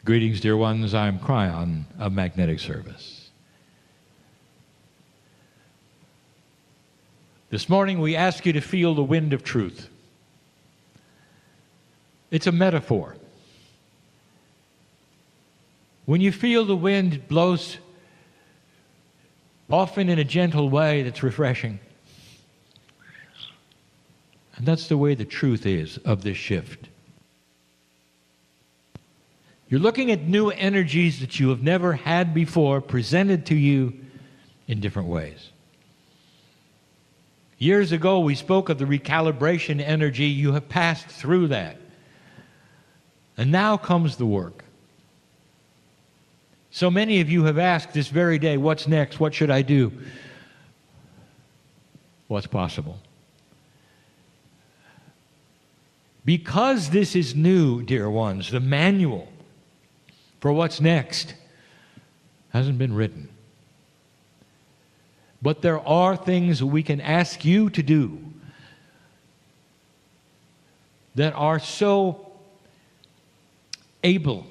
Greetings, dear ones. I'm Kryon of Magnetic Service. This morning we ask you to feel the wind of truth. It's a metaphor. When you feel the wind, it blows often in a gentle way that's refreshing. And that's the way the truth is of this shift. You're looking at new energies that you have never had before presented to you in different ways. Years ago, we spoke of the recalibration energy. You have passed through that. And now comes the work. So many of you have asked this very day, what's next? What should I do? What's possible? Because this is new, dear ones, the manual for what's next hasn't been written. But there are things we can ask you to do that are so able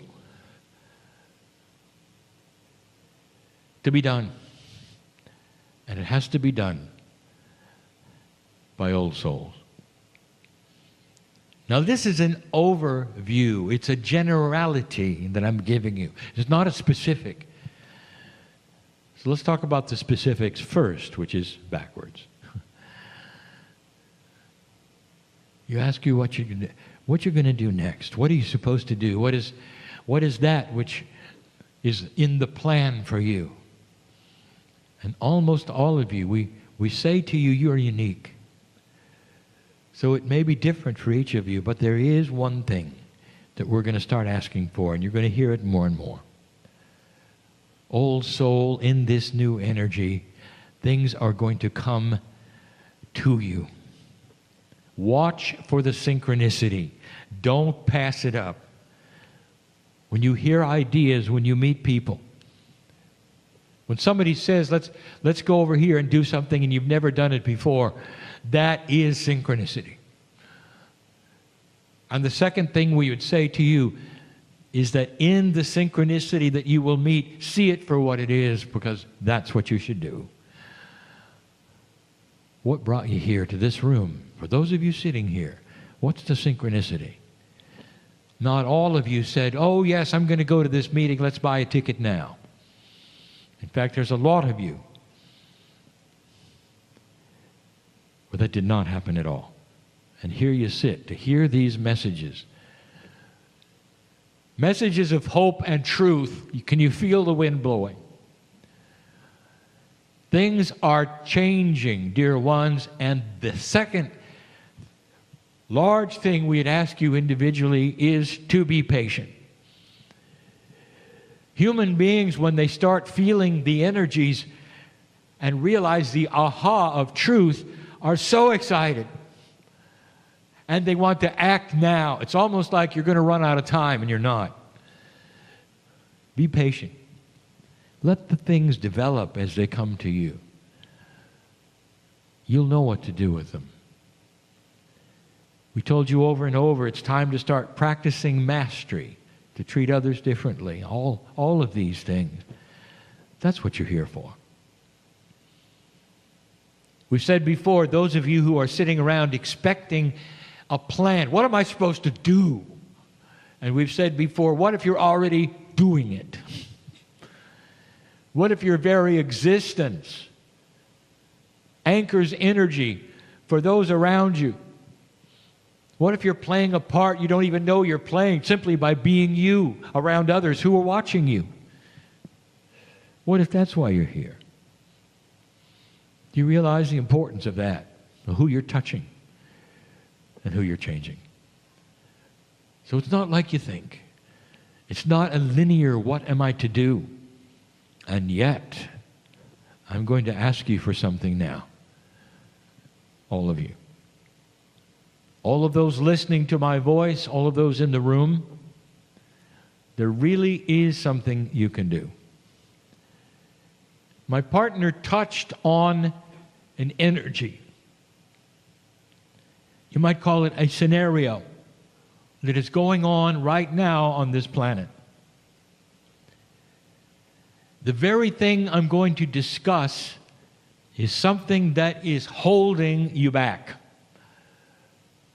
to be done. And it has to be done by old souls. Now, this is an overview. It's a generality that I'm giving you. It's not a specific. So let's talk about the specifics first, which is backwards. You ask you what you're going to do next. What are you supposed to do? What is that which is in the plan for you? And almost all of you, we say to you, you are unique. So it may be different for each of you, but there is one thing that we're going to start asking for, and you're going to hear it more and more. Old soul, in this new energy, things are going to come to you. Watch for the synchronicity. Don't pass it up. When you hear ideas, when you meet people, when somebody says, let's go over here and do something and you've never done it before, that is synchronicity. And the second thing we would say to you is that in the synchronicity that you will meet, see it for what it is, because that's what you should do. What brought you here to this room? For those of you sitting here, what's the synchronicity? Not all of you said, oh yes, I'm going to go to this meeting, let's buy a ticket now. In fact, there's a lot of you but that did not happen at all. And here you sit to hear these messages. Messages of hope and truth. Can you feel the wind blowing? Things are changing, dear ones. And the second large thing we'd ask you individually is to be patient. Human beings, when they start feeling the energies and realize the aha of truth, are so excited. And they want to act now. It's almost like you're going to run out of time, and you're not. Be patient. Let the things develop as they come to you. You'll know what to do with them. We told you over and over, it's time to start practicing mastery, to treat others differently. All of these things. That's what you're here for. We've said before, those of you who are sitting around expecting a plan, what am I supposed to do? And we've said before, what if you're already doing it? What if your very existence anchors energy for those around you? What if you're playing a part you don't even know you're playing simply by being you around others who are watching you? What if that's why you're here? Do you realize the importance of that, of who you're touching and who you're changing? So it's not like you think. It's not a linear, what am I to do? And yet, I'm going to ask you for something now. All of you. All of those listening to my voice, all of those in the room, there really is something you can do. My partner touched on an energy. You might call it a scenario that is going on right now on this planet. The very thing I'm going to discuss is something that is holding you back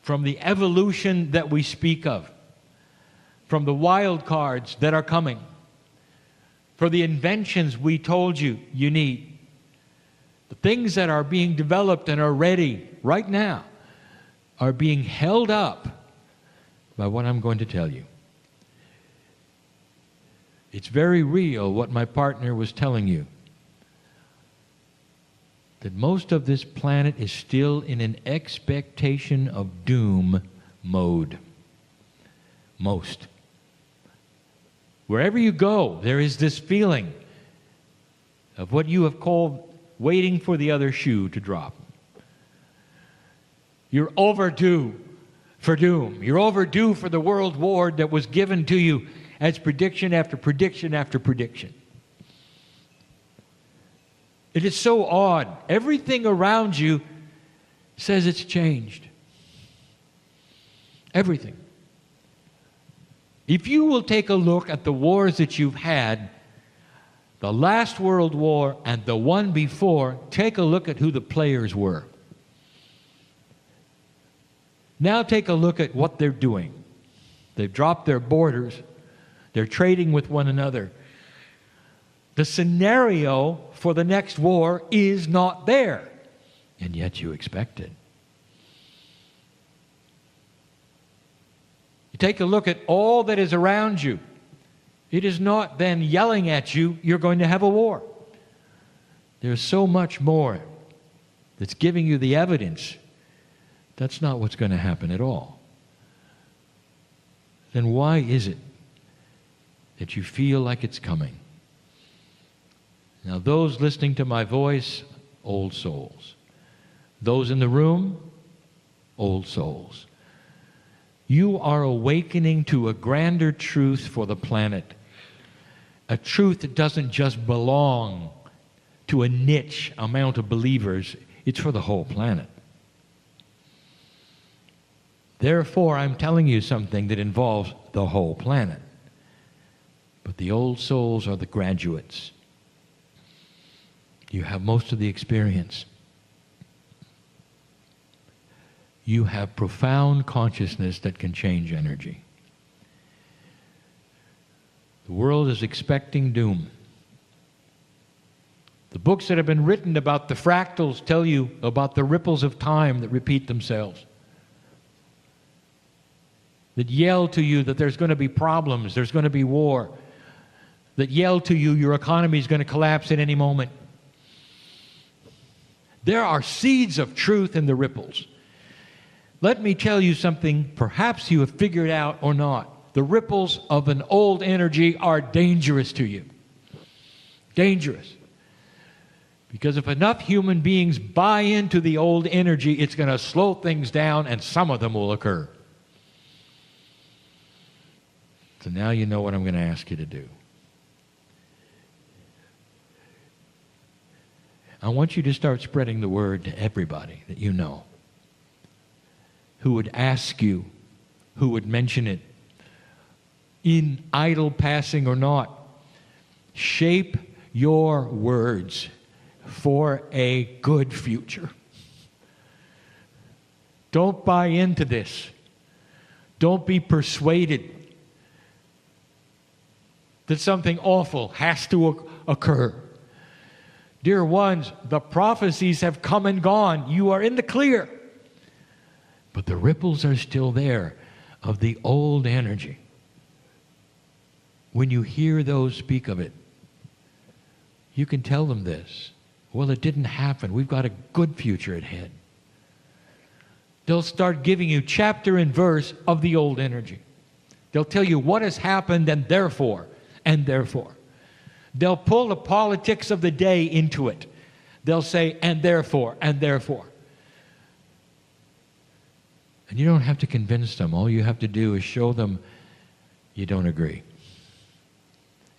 from the evolution that we speak of, from the wild cards that are coming, for the inventions we told you you need, the things that are being developed and are ready right now are being held up by what I'm going to tell you. It's very real what my partner was telling you, that most of this planet is still in an expectation of doom mode. Most. Wherever you go, there is this feeling of what you have called waiting for the other shoe to drop. You're overdue for doom. You're overdue for the world war that was given to you as prediction after prediction after prediction. It is so odd. Everything around you says it's changed. Everything. If you will take a look at the wars that you've had, the last World War and the one before, take a look at who the players were. Now take a look at what they're doing. They've dropped their borders. They're trading with one another. The scenario for the next war is not there, and yet you expect it. You take a look at all that is around you. It is not then yelling at you, you're going to have a war. There's so much more that's giving you the evidence. That's not what's going to happen at all. Then why is it that you feel like it's coming? Now, those listening to my voice, old souls. Those in the room, old souls. You are awakening to a grander truth for the planet. A truth that doesn't just belong to a niche amount of believers. It's for the whole planet. Therefore, I'm telling you something that involves the whole planet. But the old souls are the graduates. You have most of the experience. You have profound consciousness that can change energy. The world is expecting doom. The books that have been written about the fractals tell you about the ripples of time that repeat themselves, that yell to you that there's going to be problems, there's going to be war, that yell to you your economy is going to collapse at any moment. There are seeds of truth in the ripples. Let me tell you something perhaps you have figured out or not. The ripples of an old energy are dangerous to you. Dangerous. Because if enough human beings buy into the old energy, it's going to slow things down, and some of them will occur. So now you know what I'm going to ask you to do. I want you to start spreading the word to everybody that you know, who would ask you, who would mention it, in idle passing or not. Shape your words for a good future. Don't buy into this. Don't be persuaded that something awful has to occur. Dear ones, the prophecies have come and gone. You are in the clear. But the ripples are still there of the old energy. When you hear those speak of it, you can tell them this. Well, it didn't happen. We've got a good future ahead. They'll start giving you chapter and verse of the old energy. They'll tell you what has happened and therefore, and therefore. They'll pull the politics of the day into it. They'll say, and therefore, and therefore. And you don't have to convince them. All you have to do is show them you don't agree.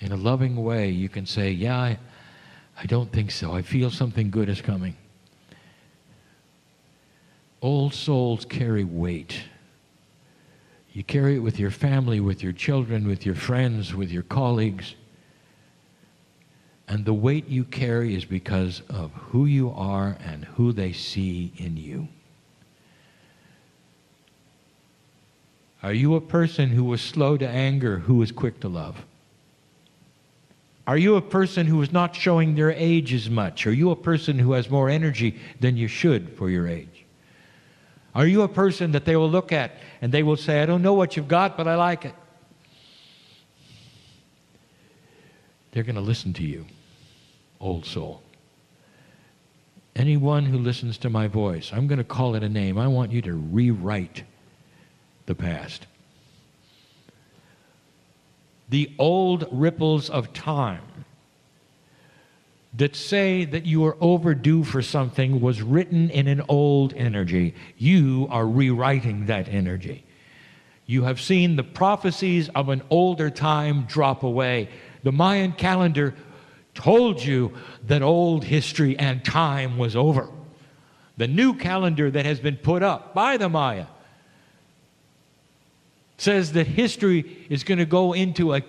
In a loving way, you can say, yeah, I don't think so. I feel something good is coming. Old souls carry weight. You carry it with your family, with your children, with your friends, with your colleagues. And the weight you carry is because of who you are and who they see in you. Are you a person who was slow to anger, who is quick to love? Are you a person who is not showing their age as much? Are you a person who has more energy than you should for your age? Are you a person that they will look at and they will say, I don't know what you've got, but I like it? They're going to listen to you, old soul. Anyone who listens to my voice, I'm going to call it a name. I want you to rewrite the past. The old ripples of time that say that you are overdue for something was written in an old energy. You are rewriting that energy. You have seen the prophecies of an older time drop away. The Mayan calendar told you that old history and time was over. The new calendar that has been put up by the Maya says that history is going to go into a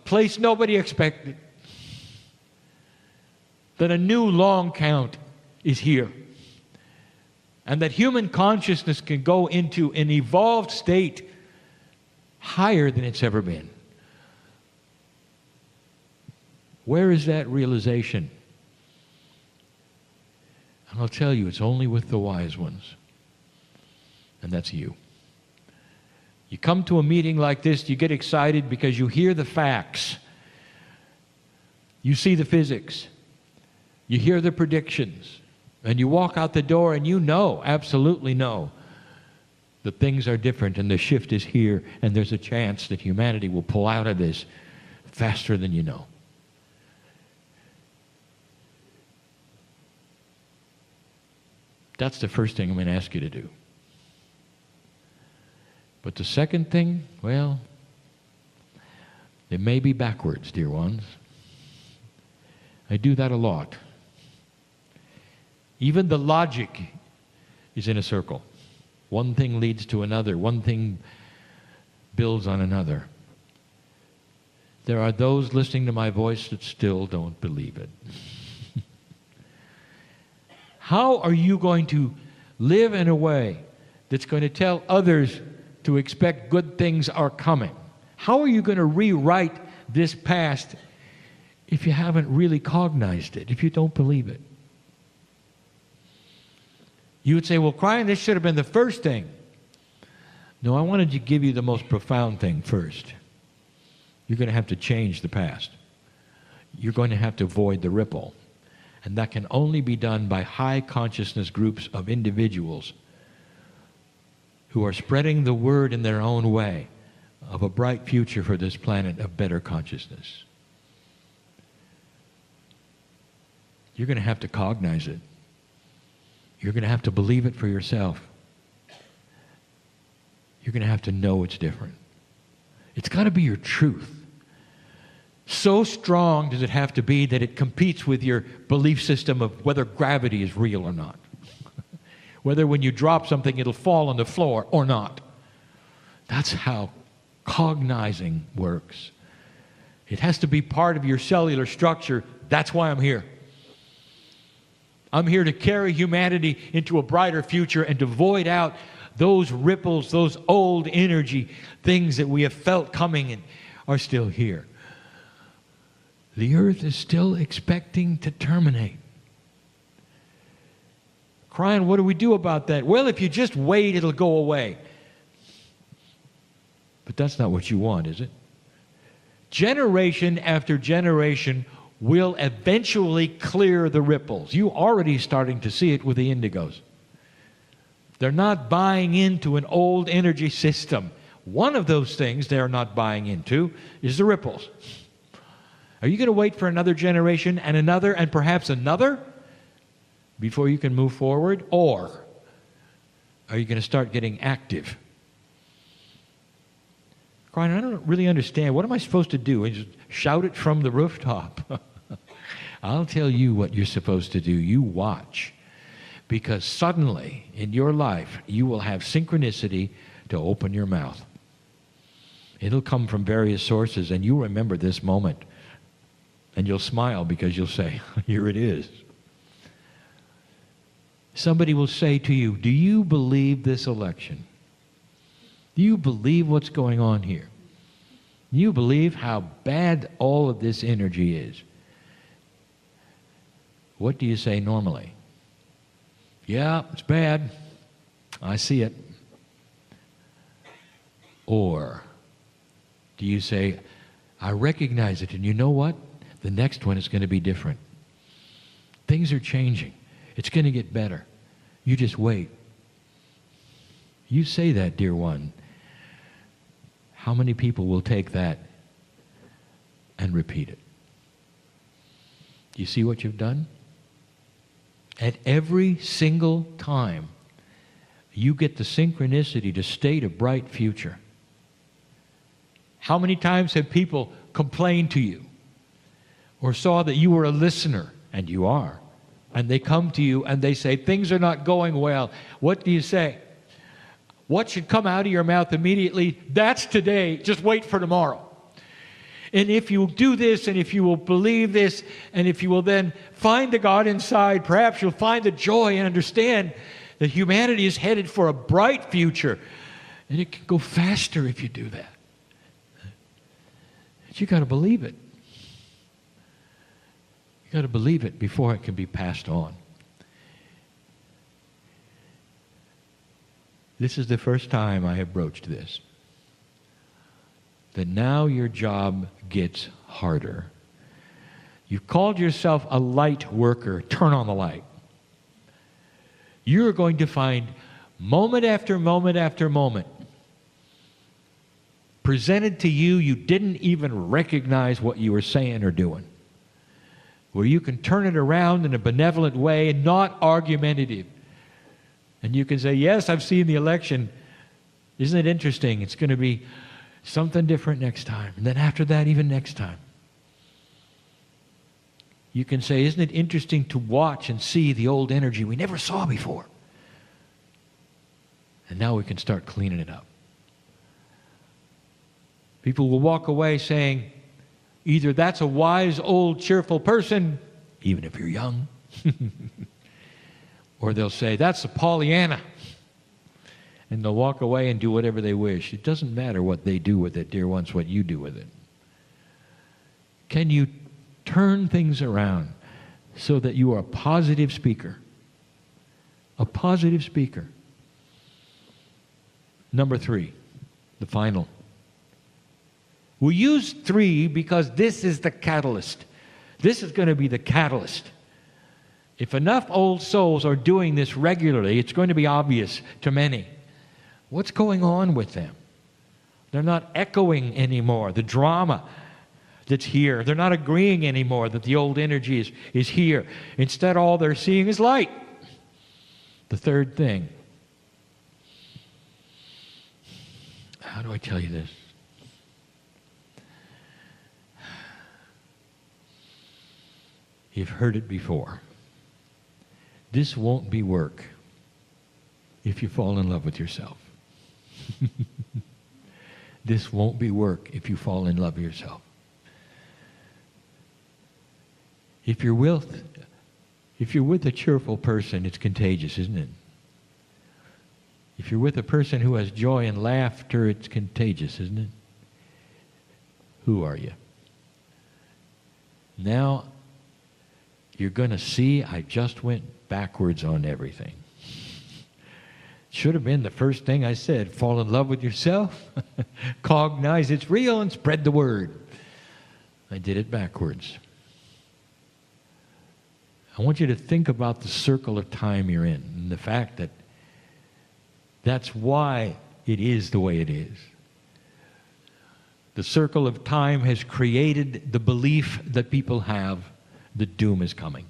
place nobody expected. That a new long count is here. And that human consciousness can go into an evolved state higher than it's ever been. Where is that realization? And I'll tell you, it's only with the wise ones. And that's you. You come to a meeting like this, you get excited because you hear the facts. You see the physics. You hear the predictions. And you walk out the door and you know, absolutely know, that things are different and the shift is here and there's a chance that humanity will pull out of this faster than you know. That's the first thing I'm going to ask you to do. But the second thing, well, it may be backwards, dear ones. I do that a lot. Even the logic is in a circle. One thing leads to another. One thing builds on another. There are those listening to my voice that still don't believe it. How are you going to live in a way that's going to tell others to expect good things are coming? How are you going to rewrite this past if you haven't really cognized it, if you don't believe it? You would say, well, Kryon, this should have been the first thing. No, I wanted to give you the most profound thing first. You're going to have to change the past. You're going to have to avoid the ripple. And that can only be done by high consciousness groups of individuals who are spreading the word in their own way of a bright future for this planet of better consciousness. You're going to have to cognize it. You're going to have to believe it for yourself. You're going to have to know it's different. It's got to be your truth. So strong does it have to be that it competes with your belief system of whether gravity is real or not. Whether when you drop something it'll fall on the floor or not. That's how cognizing works. It has to be part of your cellular structure. That's why I'm here. I'm here to carry humanity into a brighter future and to void out those ripples, those old energy things that we have felt coming and are still here. The earth is still expecting to terminate. Kryon, what do we do about that? Well, if you just wait, it'll go away. But that's not what you want, is it? Generation after generation will eventually clear the ripples. You're already starting to see it with the indigos. They're not buying into an old energy system. One of those things they're not buying into is the ripples. Are you going to wait for another generation and another and perhaps another before you can move forward? Or are you going to start getting active? Kryon, I don't really understand. What am I supposed to do? And just shout it from the rooftop? I'll tell you what you're supposed to do. You watch. Because suddenly in your life you will have synchronicity to open your mouth. It'll come from various sources, and you remember this moment And you'll smile because you'll say, here it is. Somebody will say to you, do you believe this election? Do you believe what's going on here? Do you believe how bad all of this energy is? What do you say normally? Yeah, it's bad. I see it. Or do you say, I recognize it, and you know what? The next one is going to be different. Things are changing. It's going to get better. You just wait. You say that, dear one. How many people will take that and repeat it? Do you see what you've done? At every single time, you get the synchronicity to state a bright future. How many times have people complained to you or saw that you were a listener, and you are, and they come to you and they say, things are not going well. What do you say? What should come out of your mouth immediately? That's today. Just wait for tomorrow. And if you do this, and if you will believe this, and if you will then find the God inside, perhaps you'll find the joy and understand that humanity is headed for a bright future. And it can go faster if you do that. But you got to believe it. You got to believe it before it can be passed on. This is the first time I have broached this. That now your job gets harder. You've called yourself a light worker. Turn on the light. You're going to find moment after moment after moment presented to you, you didn't even recognize what you were saying or doing. Where you can turn it around in a benevolent way and not argumentative. And you can say, yes, I've seen the election. Isn't it interesting? It's going to be something different next time. And then after that, even next time. You can say, isn't it interesting to watch and see the old energy we never saw before? And now we can start cleaning it up. People will walk away saying, either that's a wise, old, cheerful person, even if you're young, or they'll say, that's a Pollyanna. And they'll walk away and do whatever they wish. It doesn't matter what they do with it, dear ones, what you do with it. Can you turn things around so that you are a positive speaker? A positive speaker. Number 3, the final. We use 3 because this is the catalyst. This is going to be the catalyst. If enough old souls are doing this regularly, it's going to be obvious to many. What's going on with them? They're not echoing anymore the drama that's here. They're not agreeing anymore that the old energy is here. Instead, all they're seeing is light. The third thing. How do I tell you this? You've heard it before. This won't be work if you fall in love with yourself. This won't be work if you fall in love with yourself. If you're with a cheerful person, it's contagious, isn't it? If you're with a person who has joy and laughter, it's contagious, isn't it? Who are you? Now, you're going to see I just went backwards on everything. Should have been the first thing I said. Fall in love with yourself, cognize it's real, and spread the word. I did it backwards. I want you to think about the circle of time you're in and the fact that that's why it is the way it is. The circle of time has created the belief that people have that doom is coming.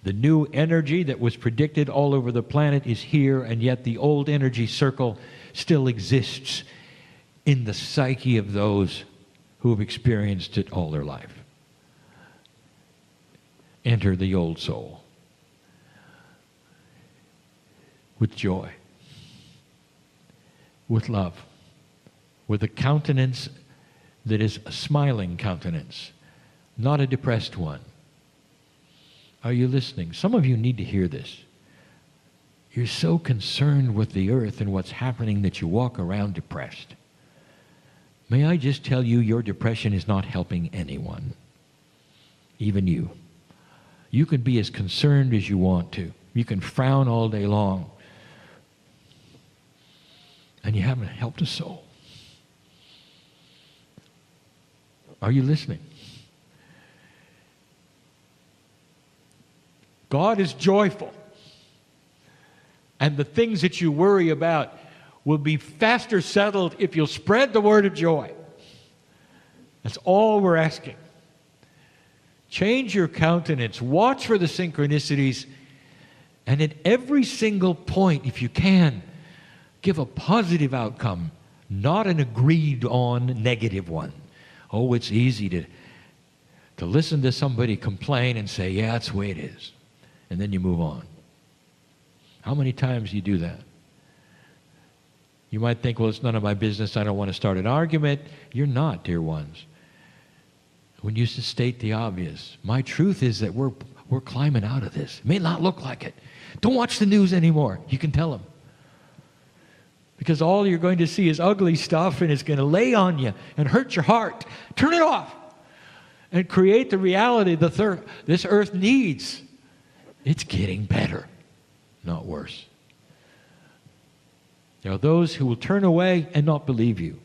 The new energy that was predicted all over the planet is here, and yet the old energy circle still exists in the psyche of those who have experienced it all their life. Enter the old soul with joy, with love, with a countenance that is a smiling countenance, not a depressed one. Are you listening? Some of you need to hear this. You're so concerned with the earth and what's happening that you walk around depressed. May I just tell you, your depression is not helping anyone, even you. You can be as concerned as you want to. You can frown all day long, and you haven't helped a soul. Are you listening? God is joyful, and the things that you worry about will be faster settled if you'll spread the word of joy. That's all we're asking. Change your countenance. Watch for the synchronicities. And at every single point, if you can, give a positive outcome, not an agreed-on negative one. Oh, it's easy to listen to somebody complain and say, yeah, that's the way it is. And then you move on. How many times do you do that? You might think, well, it's none of my business. I don't want to start an argument. You're not, dear ones. When you state the obvious, my truth is that we're climbing out of this. It may not look like it. Don't watch the news anymore. You can tell them. Because all you're going to see is ugly stuff, and it's going to lay on you and hurt your heart. Turn it off and create the reality this earth needs. It's getting better, not worse. There are those who will turn away and not believe you.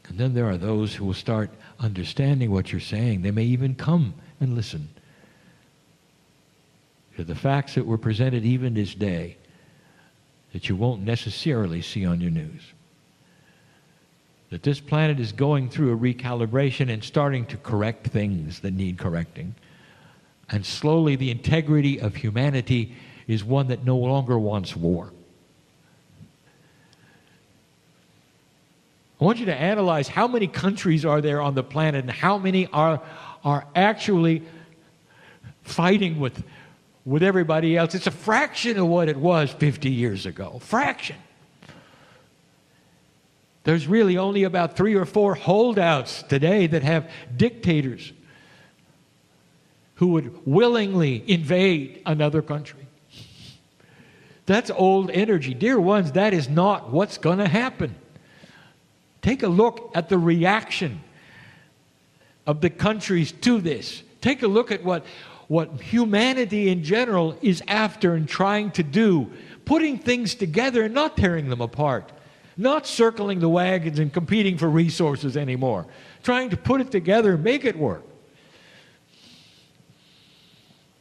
And then there are those who will start understanding what you're saying. They may even come and listen to the facts that were presented even this day that you won't necessarily see on your news. That this planet is going through a recalibration and starting to correct things that need correcting. And slowly the integrity of humanity is one that no longer wants war. I want you to analyze how many countries are there on the planet and how many are actually fighting with everybody else. It's a fraction of what it was 50 years ago. Fraction. There's really only about 3 or 4 holdouts today that have dictators who would willingly invade another country. That's old energy. Dear ones, that is not what's going to happen. Take a look at the reaction of the countries to this. Take a look at what humanity in general is after and trying to do. Putting things together and not tearing them apart. Not circling the wagons and competing for resources anymore. Trying to put it together and make it work.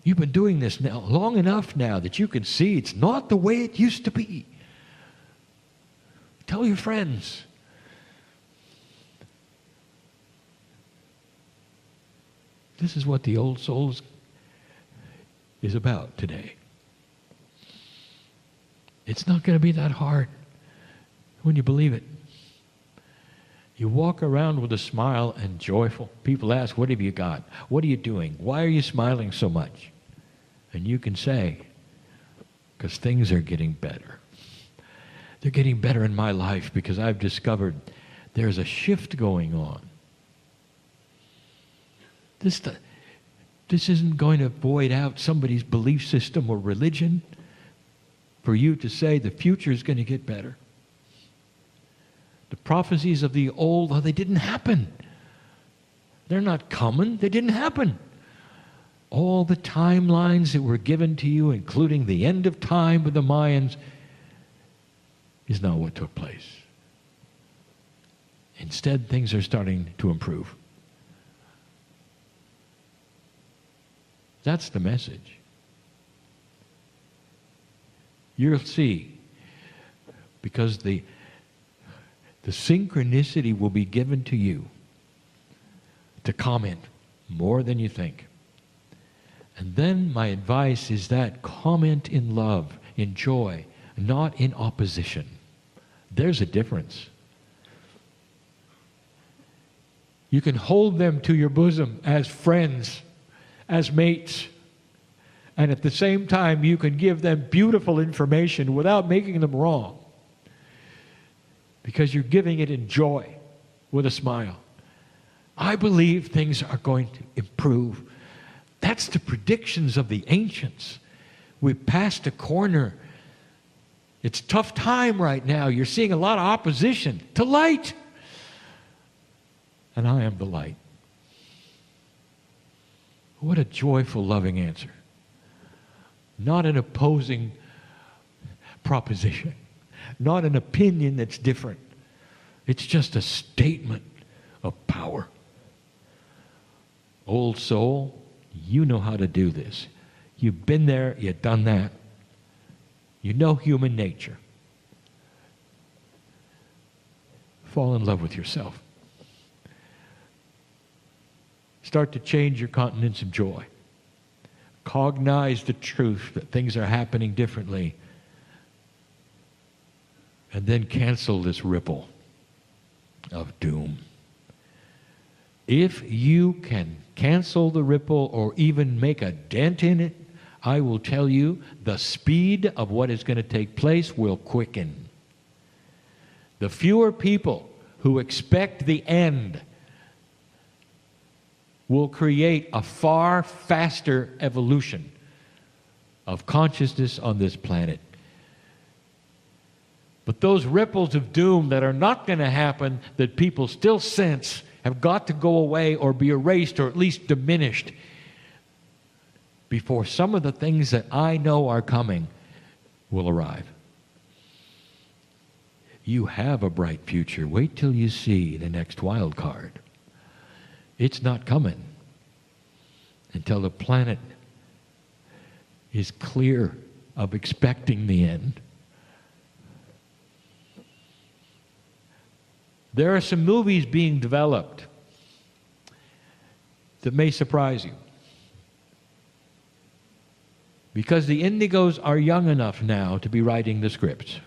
You've been doing this now long enough now that you can see it's not the way it used to be. Tell your friends. This is what the old souls is about today. It's not going to be that hard when you believe it. You walk around with a smile and joyful. People ask, what have you got? What are you doing? Why are you smiling so much? And you can say, because things are getting better. They're getting better in my life because I've discovered there's a shift going on. This isn't going to void out somebody's belief system or religion for you to say the future is going to get better. The prophecies of the old, they didn't happen. They're not coming. They didn't happen. All the timelines that were given to you, including the end of time with the Mayans, is not what took place. Instead, things are starting to improve. That's the message. You'll see, because the synchronicity will be given to you to comment more than you think. And then my advice is that comment in love, in joy, not in opposition. There's a difference. You can hold them to your bosom as friends, as mates, and at the same time you can give them beautiful information without making them wrong, because you're giving it in joy with a smile. I believe things are going to improve. That's the predictions of the ancients. We've passed a corner. It's a tough time right now. You're seeing a lot of opposition to light. And I am the light. What a joyful, loving answer. Not an opposing proposition. Not an opinion that's different. It's just a statement of power. Old soul, you know how to do this. You've been there, you've done that. You know human nature. Fall in love with yourself. Start to change your countenance of joy. Cognize the truth that things are happening differently. And then cancel this ripple of doom. If you can cancel the ripple or even make a dent in it, I will tell you the speed of what is going to take place will quicken. The fewer people who expect the end will create a far faster evolution of consciousness on this planet. But those ripples of doom that are not going to happen, that people still sense, have got to go away or be erased or at least diminished before some of the things that I know are coming will arrive. You have a bright future. Wait till you see the next wild card. It's not coming until the planet is clear of expecting the end. There are some movies being developed that may surprise you. Because the Indigos are young enough now to be writing the scripts.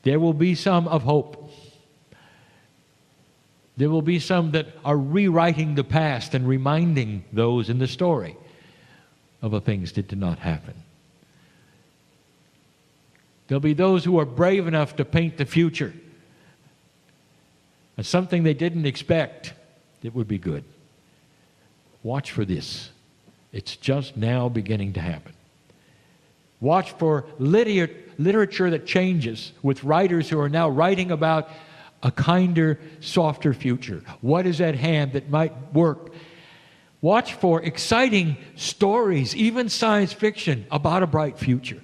There will be some of hope. There will be some that are rewriting the past and reminding those in the story of the things that did not happen. There'll be those who are brave enough to paint the future as something they didn't expect. It would be good. Watch for this. It's just now beginning to happen. Watch for literature that changes with writers who are now writing about a kinder, softer future. What is at hand that might work? Watch for exciting stories, even science fiction, about a bright future.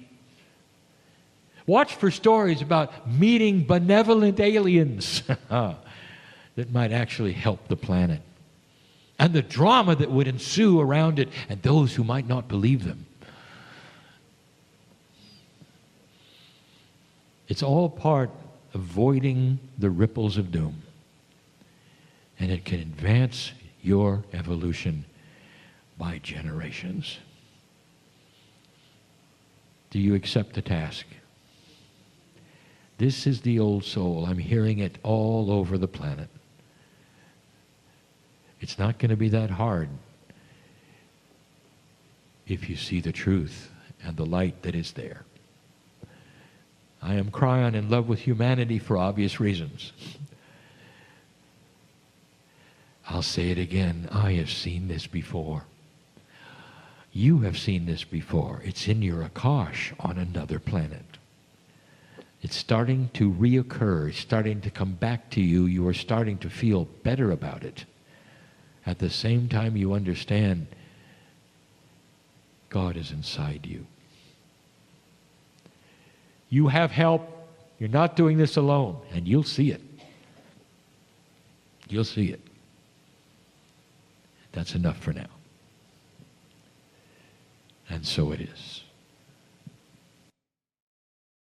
Watch for stories about meeting benevolent aliens that might actually help the planet. And the drama that would ensue around it, and those who might not believe them. It's all part of avoiding the ripples of doom. And it can advance your evolution by generations. Do you accept the task? This is the old soul. I'm hearing it all over the planet. It's not going to be that hard if you see the truth and the light that is there. I am Kryon, in love with humanity for obvious reasons. I'll say it again. I have seen this before. You have seen this before. It's in your Akash on another planet. It's starting to reoccur. It's starting to come back to you. You are starting to feel better about it. At the same time, you understand God is inside you. You have help. You're not doing this alone, and you'll see it. You'll see it. That's enough for now. And so it is.